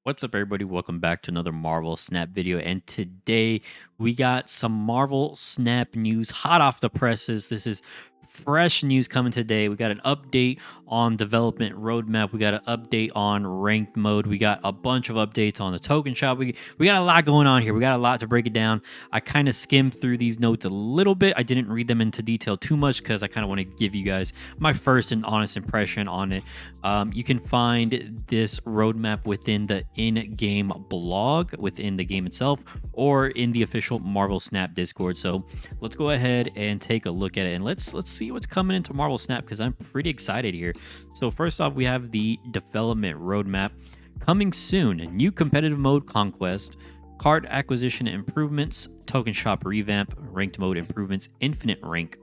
What's up, everybody? Welcome back to another Marvel Snap video. And today we got some Marvel Snap news hot off the presses. This is fresh news coming today. We got an update on development roadmap. We got an update on ranked mode. We got a bunch of updates on the token shop. We got a lot going on here. We got a lot to break it down. I kind of skimmed through these notes a little bit. I didn't read them into detail too much because I kind of want to give you guys my first and honest impression on it. You can find this roadmap within the in-game blog, within the game itself, or in the official Marvel Snap Discord. So let's go ahead and take a look at it, and let's see what's coming into Marvel Snap because I'm pretty excited here. So first off, we have the development roadmap coming soon. A new competitive mode, Conquest, card acquisition improvements, token shop revamp, ranked mode improvements, infinite rank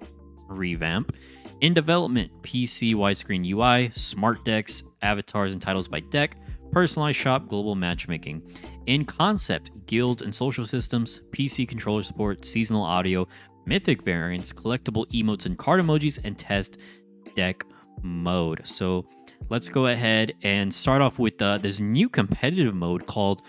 revamp. In development, PC widescreen UI, smart decks, avatars and titles by deck, personalized shop, global matchmaking. In concept, guilds and social systems, PC controller support, seasonal audio, mythic variants, collectible emotes and card emojis, and test deck mode. So let's go ahead and start off with this new competitive mode called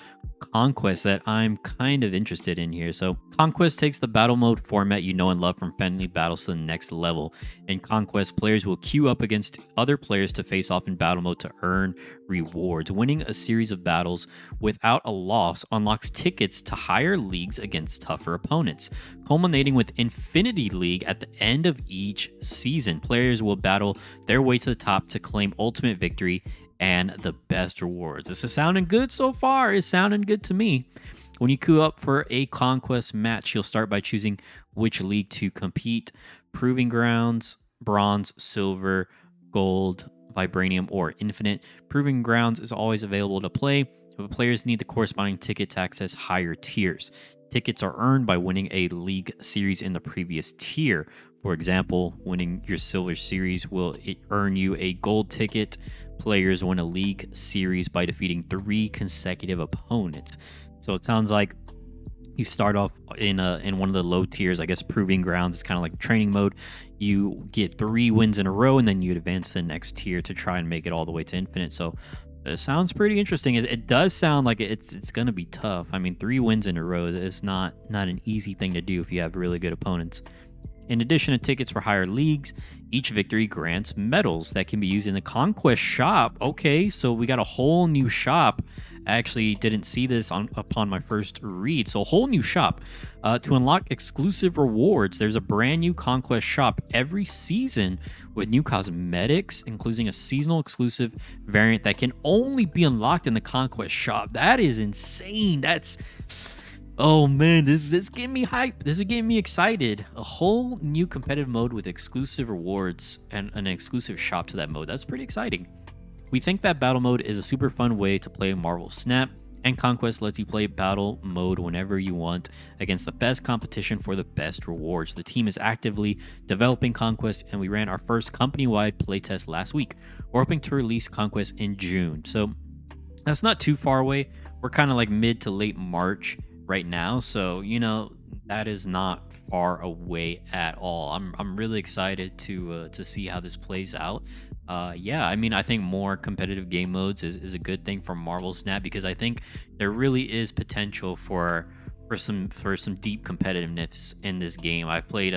Conquest that I'm kind of interested in here. So Conquest takes the battle mode format you know and love from friendly battles to the next level. In Conquest, players will queue up against other players to face off in battle mode to earn rewards. Winning a series of battles without a loss unlocks tickets to higher leagues against tougher opponents, culminating with Infinity League at the end of each season. Players will battle their way to the top to claim ultimate victory and the best rewards. This is sounding good so far. It's sounding good to me. When you queue up for a Conquest match, you'll start by choosing which league to compete: Proving Grounds, Bronze, Silver, Gold, Vibranium, or Infinite. Proving Grounds is always available to play, but players need the corresponding ticket to access higher tiers. Tickets are earned by winning a league series in the previous tier. For example, winning your Silver Series will earn you a gold ticket. Players win a league series by defeating 3 consecutive opponents. So it sounds like you start off in one of the low tiers. I guess Proving Grounds is kind of like training mode. You get 3 wins in a row, and then you advance to the next tier to try and make it all the way to Infinite. So it sounds pretty interesting. It does sound like it's going to be tough. I mean, 3 wins in a row is not an easy thing to do if you have really good opponents. In addition to tickets for higher leagues, each victory grants medals that can be used in the Conquest shop. Okay, so we got a whole new shop. I actually didn't see this upon my first read. So a whole new shop. To unlock exclusive rewards, there's a brand new Conquest shop every season with new cosmetics, including a seasonal exclusive variant that can only be unlocked in the Conquest shop. That is insane. Oh man, this is getting me hyped. This is getting me excited. A whole new competitive mode with exclusive rewards and an exclusive shop to that mode. That's pretty exciting. We think that battle mode is a super fun way to play Marvel Snap, and Conquest lets you play battle mode whenever you want against the best competition for the best rewards. The team is actively developing Conquest, and we ran our first company-wide playtest last week. We're hoping to release Conquest in June, so that's not too far away. We're kind of like mid to late March right now, so that is not far away at all. I'm really excited to see how this plays out. Yeah, I mean, I think more competitive game modes is a good thing for Marvel Snap, because I think there really is potential for some deep competitiveness in this game. I've played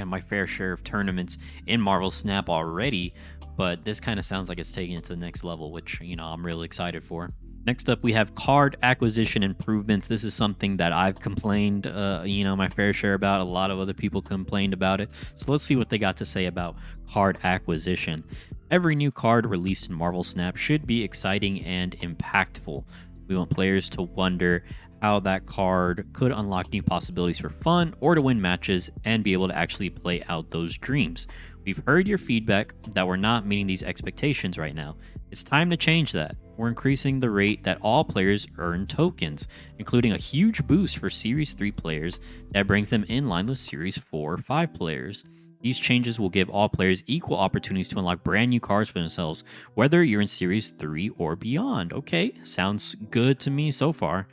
my fair share of tournaments in Marvel Snap already, but this kind of sounds like it's taking it to the next level, which I'm really excited for. Next up, we have card acquisition improvements. This is something that I've complained, my fair share about. A lot of other people complained about it. So let's see what they got to say about card acquisition. Every new card released in Marvel Snap should be exciting and impactful. We want players to wonder how that card could unlock new possibilities for fun or to win matches and be able to actually play out those dreams. We've heard your feedback that we're not meeting these expectations right now. It's time to change that. We're increasing the rate that all players earn tokens, including a huge boost for Series 3 players that brings them in line with Series 4 or 5 players. These changes will give all players equal opportunities to unlock brand new cards for themselves, whether you're in Series 3 or beyond. Okay, sounds good to me so far.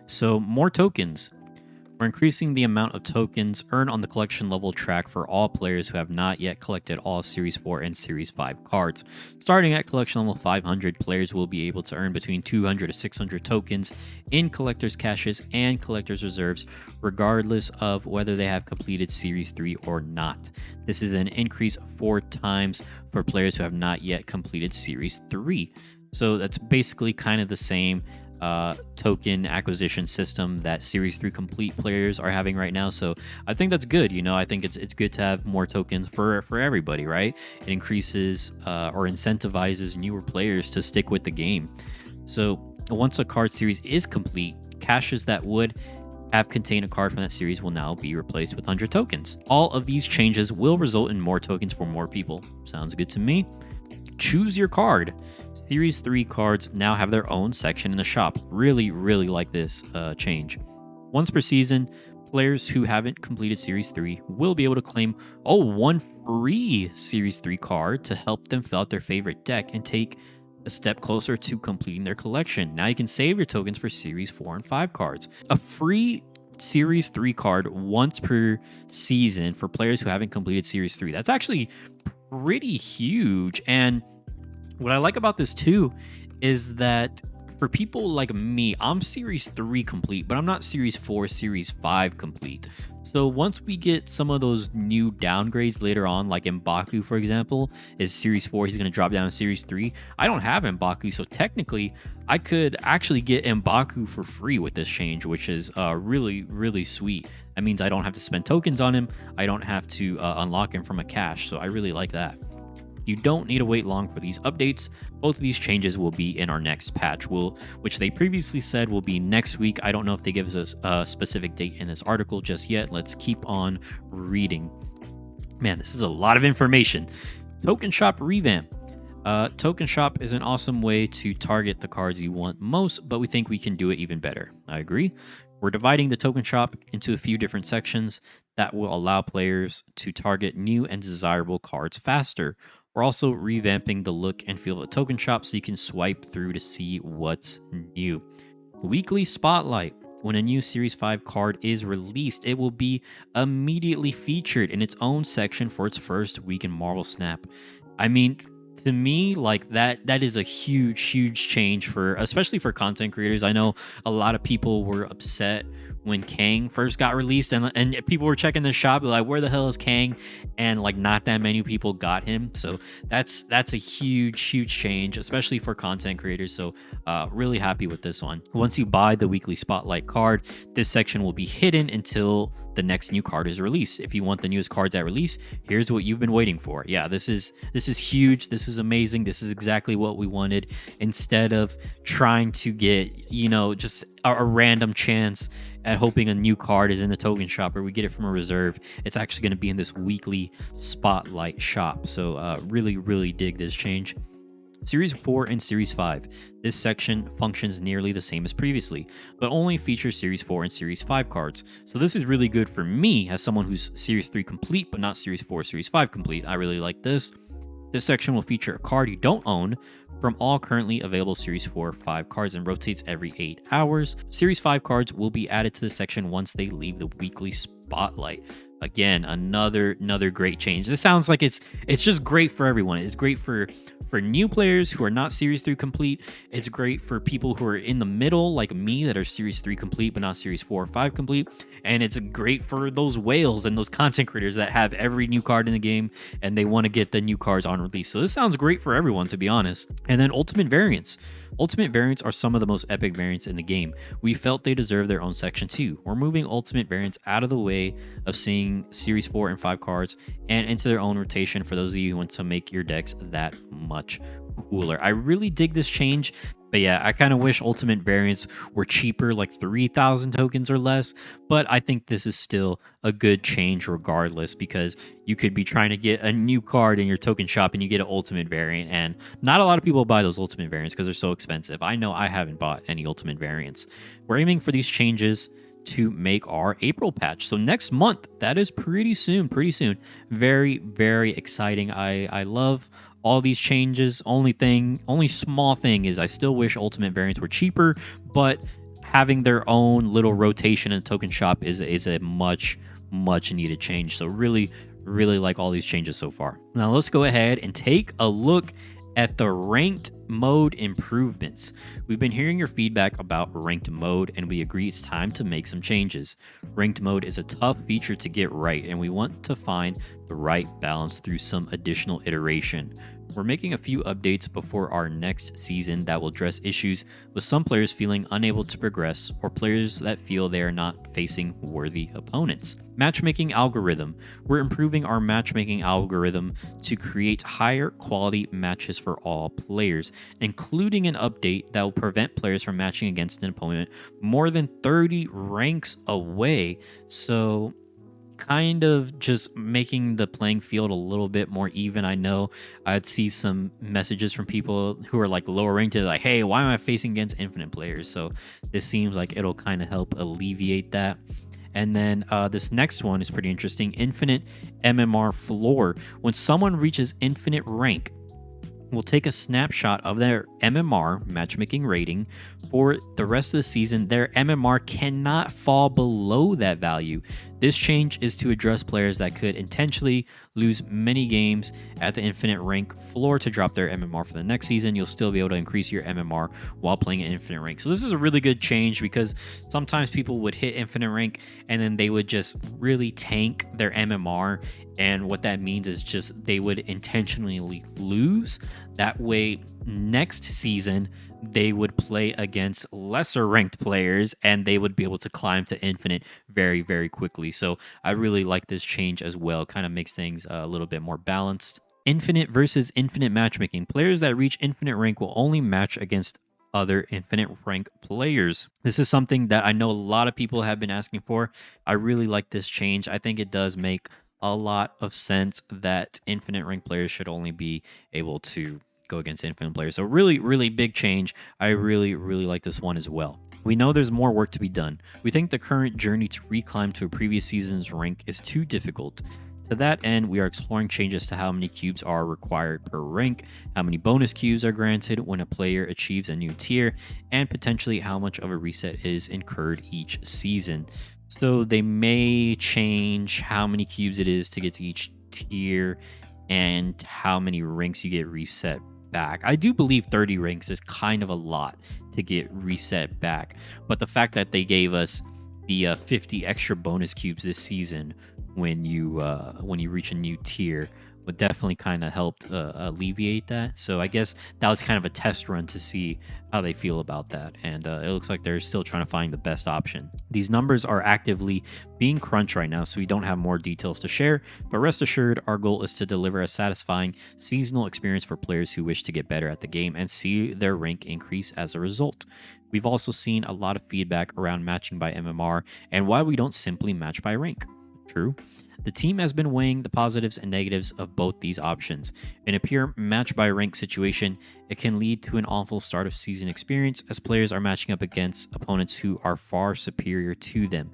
So, more tokens. We're increasing the amount of tokens earned on the collection level track for all players who have not yet collected all Series 4 and Series 5 cards. Starting at collection level 500, players will be able to earn between 200 to 600 tokens in collector's caches and collector's reserves, regardless of whether they have completed Series 3 or not. This is an increase 4 times for players who have not yet completed Series 3. So that's basically kind of the same token acquisition system that Series 3 complete players are having right now. So I think that's good. I think it's good to have more tokens for everybody, right? It increases or incentivizes newer players to stick with the game. So once a card series is complete, caches that would have contained a card from that series will now be replaced with 100 tokens. All of these changes will result in more tokens for more people. Sounds good to me. Choose your card. Series 3 cards now have their own section in the shop. Really, really like this change. Once per season, players who haven't completed Series 3 will be able to claim one free Series 3 card to help them fill out their favorite deck and take a step closer to completing their collection. Now you can save your tokens for Series 4 and 5 cards. A free Series 3 card once per season for players who haven't completed Series 3. That's actually pretty huge. And what I like about this too is that for people like me, I'm Series 3 complete, but I'm not Series 4, Series 5 complete. So once we get some of those new downgrades later on, like M'Baku, for example, is Series 4, he's going to drop down to Series 3. I don't have M'Baku, so technically I could actually get M'Baku for free with this change, which is really, really sweet. That means I don't have to spend tokens on him. I don't have to unlock him from a cache, so I really like that. You don't need to wait long for these updates. Both of these changes will be in our next patch, which they previously said will be next week. I don't know if they give us a specific date in this article just yet. Let's keep on reading. Man, this is a lot of information. Token Shop revamp. Token Shop is an awesome way to target the cards you want most, but we think we can do it even better. I agree. We're dividing the Token Shop into a few different sections that will allow players to target new and desirable cards faster. We're also revamping the look and feel of the Token Shop so you can swipe through to see what's new. Weekly Spotlight. When a new Series 5 card is released, it will be immediately featured in its own section for its first week in Marvel Snap. I mean, to me, like that is a huge change especially for content creators. I know a lot of people were upset when Kang first got released, and people were checking the shop like, where the hell is Kang? And like, not that many people got him. So that's a huge change, especially for content creators. So really happy with this one. Once you buy the weekly Spotlight card, this section will be hidden until the next new card is released. If you want the newest cards at release, here's what you've been waiting for. Yeah, this is huge. This is amazing. This is exactly what we wanted. Instead of trying to get, just a random chance at hoping a new card is in the Token Shop or we get it from a reserve, it's actually going to be in this weekly Spotlight shop. So really dig this change. Series 4 and Series 5. This section functions nearly the same as previously, but only features Series 4 and Series 5 cards. So this is really good for me as someone who's Series 3 complete, but not Series 4 or Series 5 complete. I really like this. This section will feature a card you don't own from all currently available Series 4 or 5 cards and rotates every 8 hours. Series 5 cards will be added to the section once they leave the weekly Spotlight. Again, another great change. This sounds like it's just great for everyone. It's great for new players who are not Series 3 complete. It's great for people who are in the middle, like me, that are Series 3 complete but not Series 4 or 5 complete. And it's great for those whales and those content creators that have every new card in the game and they want to get the new cards on release. So this sounds great for everyone, to be honest. And then Ultimate Variants. Ultimate Variants are some of the most epic variants in the game. We felt they deserve their own section too. We're moving Ultimate Variants out of the way of seeing Series 4 and 5 cards and into their own rotation for those of you who want to make your decks that much cooler. I really dig this change. But yeah, I kind of wish Ultimate Variants were cheaper, like 3,000 tokens or less. But I think this is still a good change regardless, because you could be trying to get a new card in your token shop and you get an Ultimate Variant. And not a lot of people buy those Ultimate Variants because they're so expensive. I know I haven't bought any Ultimate Variants. We're aiming for these changes to make our April patch. So next month, that is pretty soon. Very exciting. I love all these changes. Only small thing is I still wish Ultimate Variants were cheaper, but having their own little rotation and token shop is a much needed change. So really like all these changes so far. Now let's go ahead and take a look at the ranked mode improvements. We've been hearing your feedback about ranked mode, and we agree it's time to make some changes. Ranked mode is a tough feature to get right, and we want to find the right balance through some additional iteration. We're making a few updates before our next season that will address issues with some players feeling unable to progress or players that feel they are not facing worthy opponents. Matchmaking algorithm. We're improving our matchmaking algorithm to create higher quality matches for all players, including an update that will prevent players from matching against an opponent more than 30 ranks away. So kind of just making the playing field a little bit more even. I know I'd see some messages from people who are like lower ranked, like, hey, why am I facing against infinite players? So this seems like it'll kind of help alleviate that. And then this next one is pretty interesting. Infinite MMR floor. When someone reaches infinite rank, we'll take a snapshot of their MMR matchmaking rating for the rest of the season. Their MMR cannot fall below that value. This change is to address players that could intentionally lose many games at the infinite rank floor to drop their MMR for the next season. You'll still be able to increase your MMR while playing at infinite rank. So this is a really good change because sometimes people would hit infinite rank and then they would just really tank their MMR. And what that means is just they would intentionally lose. That way, next season, they would play against lesser ranked players and they would be able to climb to infinite very quickly. So I really like this change as well. Kind of makes things a little bit more balanced. Infinite versus infinite matchmaking. Players that reach infinite rank will only match against other infinite rank players. This is something that I know a lot of people have been asking for. I really like this change. I think it does make a lot of sense that infinite rank players should only be able to go against infinite players. So really big change. I really like this one as well. We know there's more work to be done. We think the current journey to reclimb to a previous season's rank is too difficult. To that end, we are exploring changes to how many cubes are required per rank, how many bonus cubes are granted when a player achieves a new tier, and potentially how much of a reset is incurred each season. So they may change how many cubes it is to get to each tier and how many ranks you get reset back. I do believe 30 ranks is kind of a lot to get reset back, but the fact that they gave us the 50 extra bonus cubes this season when you reach a new tier would definitely kind of help alleviate that. So I guess that was kind of a test run to see how they feel about that. And it looks like they're still trying to find the best option. These numbers are actively being crunched right now, so we don't have more details to share. But rest assured, our goal is to deliver a satisfying seasonal experience for players who wish to get better at the game and see their rank increase as a result. We've also seen a lot of feedback around matching by MMR and why we don't simply match by rank. True. The team has been weighing the positives and negatives of both these options. In a pure match by rank situation, it can lead to an awful start of season experience as players are matching up against opponents who are far superior to them.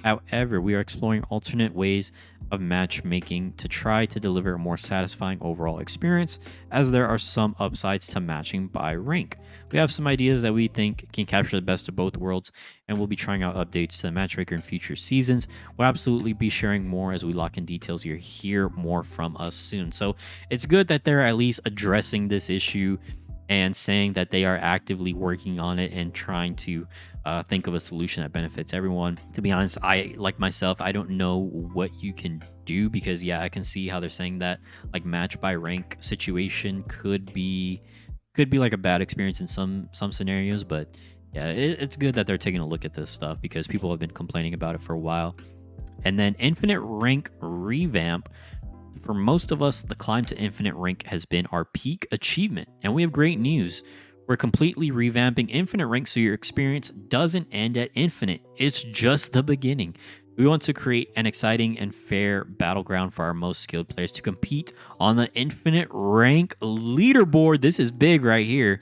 However, we are exploring alternate ways of matchmaking to try to deliver a more satisfying overall experience, as there are some upsides to matching by rank. We have some ideas that we think can capture the best of both worlds, and we'll be trying out updates to the matchmaker in future seasons. We'll absolutely be sharing more as we lock in details. You'll hear more from us soon. So it's good that they're at least addressing this issue and saying that they are actively working on it and trying to think of a solution that benefits everyone. To be honest, I don't know what you can do because I can see how they're saying that like match by rank situation could be like a bad experience in some scenarios, but it's good that they're taking a look at this stuff because people have been complaining about it for a while. And then infinite rank revamp. For most of us, the climb to infinite rank has been our peak achievement, and we have great news. We're completely revamping infinite rank so your experience doesn't end at infinite. It's just the beginning. We want to create an exciting and fair battleground for our most skilled players to compete on the infinite rank leaderboard. This is big right here.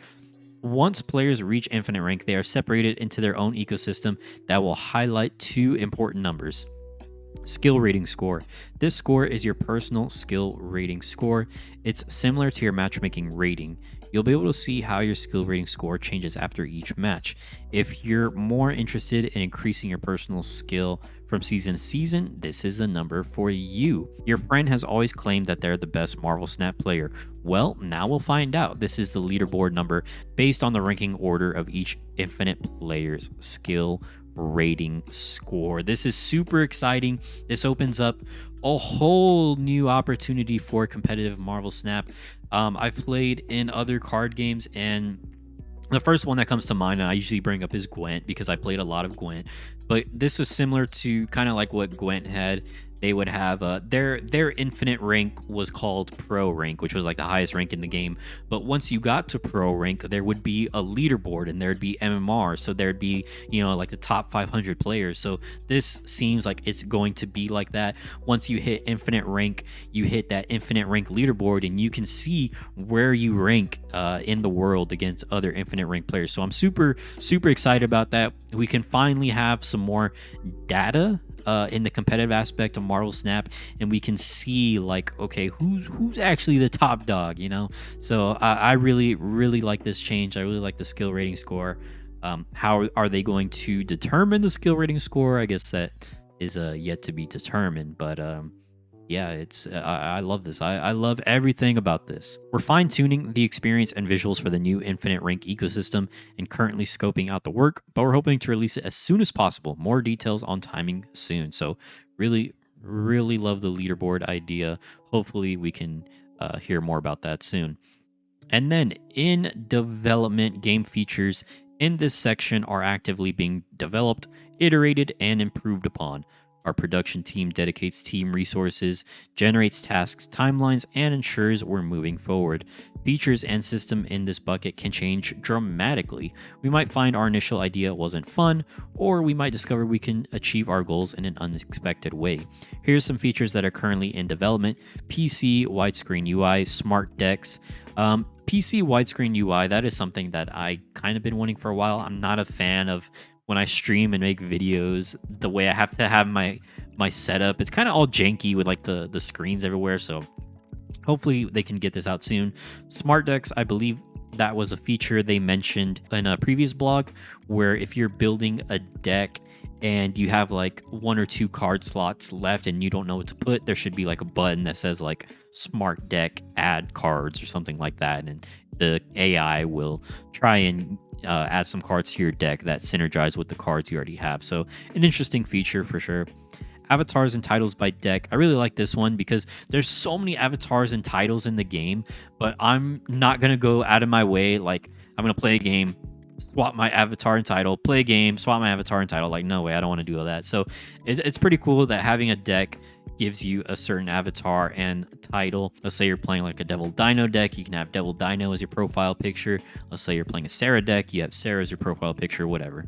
Once players reach infinite rank, they are separated into their own ecosystem that will highlight two important numbers. Skill rating score. This score is your personal skill rating score. It's similar to your matchmaking rating. you'll be able to see how your skill rating score changes after each match. If you're more interested in increasing your personal skill from season to season, this is the number for you. Your friend has always claimed that they're the best Marvel Snap player. Well, now we'll find out. This is the leaderboard number based on the ranking order of each Infinite player's skill rating score. This is super exciting. This opens up a whole new opportunity for competitive Marvel Snap. I've played in other card games, and the first one that comes to mind, and I usually bring up, is Gwent because I played a lot of Gwent. But this is similar to kind of like what Gwent had. They would have their infinite rank was called Pro rank, which was like the highest rank in the game. But once you got to Pro rank, there would be a leaderboard and there'd be MMR. So there'd be, like the top 500 players. So this seems like it's going to be like that. Once you hit infinite rank, you hit that infinite rank leaderboard and you can see where you rank in the world against other infinite rank players. So I'm super, super excited about that. We can finally have some more data in the competitive aspect of Marvel Snap, and we can see like, okay, who's actually the top dog, So I really, really like this change. I really like the skill rating score. How are they going to determine the skill rating score? I guess that is yet to be determined, but yeah, it's I love this. I love everything about this. We're fine-tuning the experience and visuals for the new Infinite Rank ecosystem and currently scoping out the work, but we're hoping to release it as soon as possible. More details on timing soon. So really, really love the leaderboard idea. Hopefully we can hear more about that soon. And then in development, game features in this section are actively being developed, iterated, and improved upon. Our production team dedicates team resources, generates tasks, timelines, and ensures we're moving forward. Features and system in this bucket can change dramatically. We might find our initial idea wasn't fun, or we might discover we can achieve our goals in an unexpected way. Here's some features that are currently in development: PC widescreen UI, smart decks. PC widescreen UI, that is something that I kind of been wanting for a while. I'm not a fan of when I stream and make videos, the way I have to have my setup. It's kind of all janky with like the screens everywhere. So hopefully they can get this out soon. Smart decks, I believe that was a feature they mentioned in a previous blog, where if you're building a deck and you have like one or two card slots left and you don't know what to put, there should be like a button that says like smart deck add cards or something like that, and the AI will try and add some cards to your deck that synergize with the cards you already have. So an interesting feature for sure. Avatars and titles by deck. I really like this one because there's so many avatars and titles in the game, but I'm not going to go out of my way. Like, I'm going to play a game, swap my avatar and title, play a game, swap my avatar and title. Like, no way, I don't want to do all that. So it's pretty cool that having a deck gives you a certain avatar and title. Let's say you're playing like a Devil Dino deck, you can have Devil Dino as your profile picture. Let's say you're playing a Sarah deck, you have Sarah as your profile picture, whatever.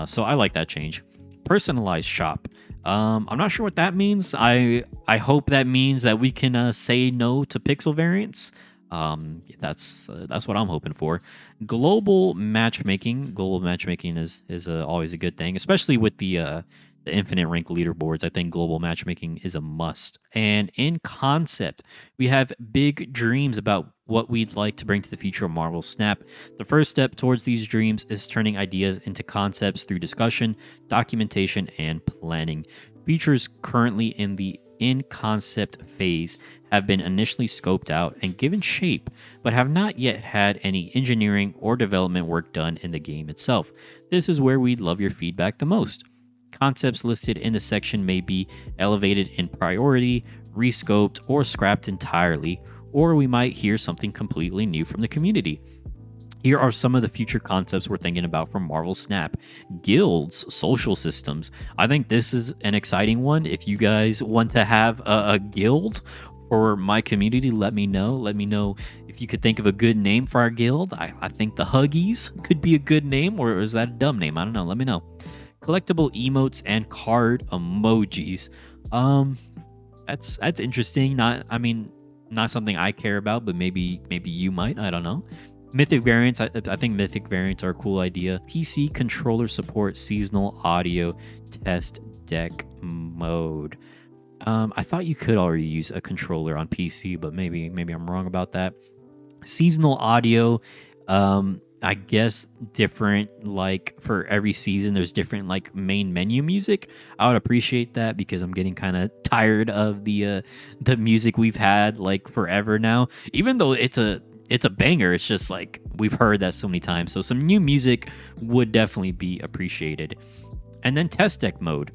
So I like that change. Personalized shop. I'm not sure what that means. I hope that means that we can say no to pixel variants. That's what I'm hoping for. Global matchmaking. Global matchmaking is always a good thing, especially with the infinite rank leaderboards. I think global matchmaking is a must. And in concept, we have big dreams about what we'd like to bring to the future of Marvel Snap. The first step towards these dreams is turning ideas into concepts through discussion, documentation, and planning. Features currently in the in-concept phase have been initially scoped out and given shape, but have not yet had any engineering or development work done in the game itself. This is where we'd love your feedback the most. Concepts listed in the section may be elevated in priority, rescoped, or scrapped entirely, or we might hear something completely new from the community. Here are some of the future concepts we're thinking about from Marvel Snap. Guilds, social systems. I think this is an exciting one. If you guys want to have a guild for my community, let me know. Let me know if you could think of a good name for our guild. I think the Huggies could be a good name, or is that a dumb name? I don't know. Let me know. Collectible emotes and card emojis. That's interesting. Not something I care about, but maybe you might. I don't know. Mythic variants. I think mythic variants are a cool idea. PC controller support seasonal audio test deck mode. I thought you could already use a controller on PC, but maybe I'm wrong about that. Seasonal audio, I guess different, like for every season there's different like main menu music. I would appreciate that because I'm getting kind of tired of the music we've had like forever now. Even though it's a banger, it's just like we've heard that so many times. So some new music would definitely be appreciated. And then test deck mode.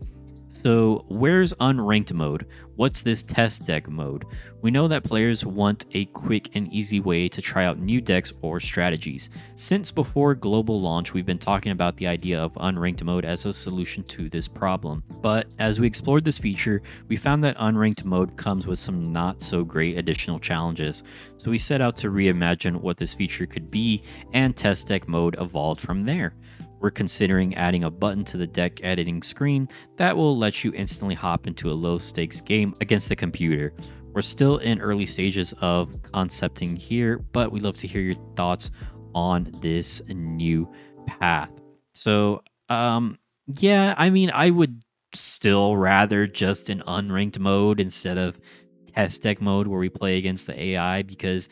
So, where's unranked mode? What's this test deck mode? We know that players want a quick and easy way to try out new decks or strategies. Since before global launch, we've been talking about the idea of unranked mode as a solution to this problem. But as we explored this feature, we found that unranked mode comes with some not so great additional challenges. So we set out to reimagine what this feature could be, and test deck mode evolved from there. We're considering adding a button to the deck editing screen that will let you instantly hop into a low stakes game against the computer. We're still in early stages of concepting here, but we'd love to hear your thoughts on this new path. So, yeah, I mean, I would still rather just an unranked mode instead of test deck mode where we play against the AI, because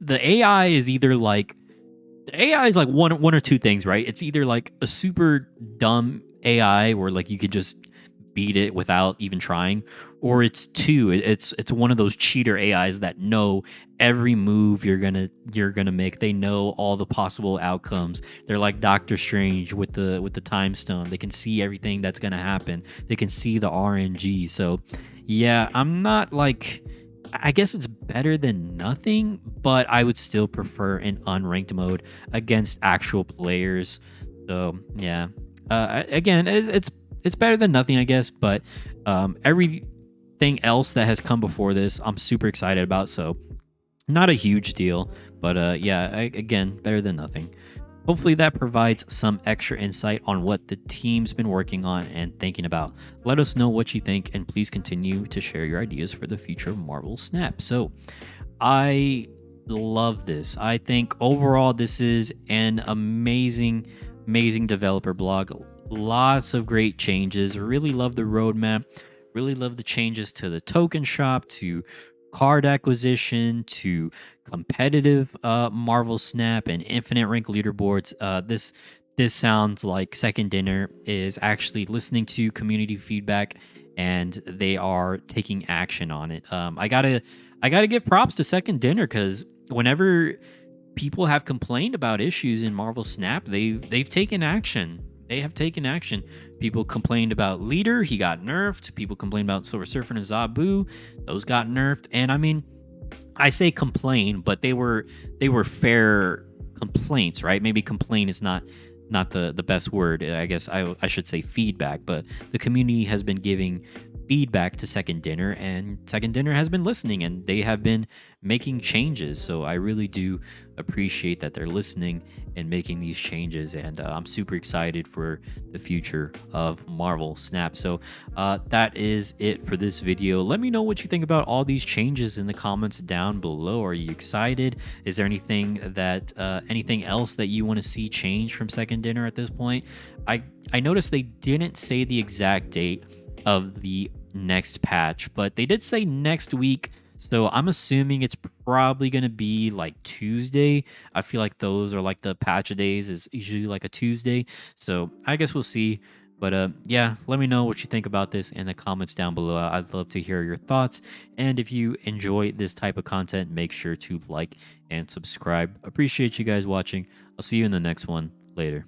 the AI is either like the AI is like one or two things, right? It's either like a super dumb AI where like you could just beat it without even trying, or it's two. It's one of those cheater AIs that know every move you're gonna make. They know all the possible outcomes. They're like Doctor Strange with the time stone. They can see everything that's gonna happen. They can see the RNG. So yeah, I'm not like, I guess it's better than nothing, but I would still prefer an unranked mode against actual players. So yeah, again, it's better than nothing, I guess. But everything else that has come before this, I'm super excited about. So not a huge deal, but yeah, again, better than nothing. Hopefully, that provides some extra insight on what the team's been working on and thinking about. Let us know what you think, and please continue to share your ideas for the future of Marvel Snap. So, I love this. I think overall, this is an amazing, amazing developer blog. Lots of great changes. Really love the roadmap. Really love the changes to the token shop, to card acquisition, to competitive Marvel Snap and infinite rank leaderboards. This sounds like Second Dinner is actually listening to community feedback and they are taking action on it. I gotta give props to Second Dinner because whenever people have complained about issues in Marvel Snap, they've taken action. They have taken action. People complained about Leader, he got nerfed. People complained about Silver Surfer and Zabu, those got nerfed. And I mean, I say complain, but they were fair complaints, right? Maybe complain is not the best word. I guess I should say feedback, but the community has been giving feedback to Second Dinner, and Second Dinner has been listening, and they have been making changes. So I really do appreciate that they're listening and making these changes, and I'm super excited for the future of Marvel Snap. So that is it for this video. Let me know what you think about all these changes in the comments down below. Are you excited? Is there anything else that you want to see change from Second Dinner at this point? I noticed they didn't say the exact date of the next patch, but they did say next week. So I'm assuming it's probably going to be like Tuesday. I feel like those are like the patch days is usually like a Tuesday. So I guess we'll see. But yeah, let me know what you think about this in the comments down below. I'd love to hear your thoughts. And if you enjoy this type of content, make sure to like and subscribe. Appreciate you guys watching. I'll see you in the next one. Later.